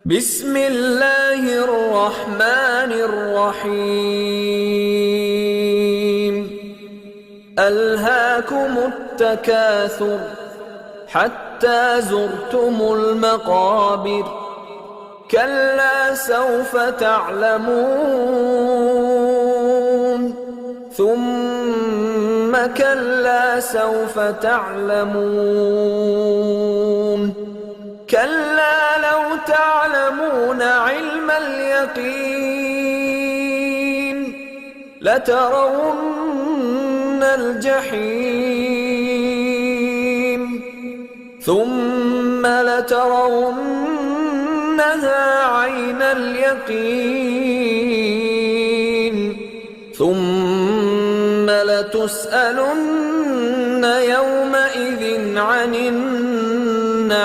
بسم الله الرحمن الرحيم ألهاكم التكاثر حتى زرتم المقابر كلا سوف تعلمون ثم كلا سوف تعلمون كلا لو تعلمون علم اليقين لترون الجحيم ثم لترونها عين اليقين ثم لتسألن يومئذ عن النعيم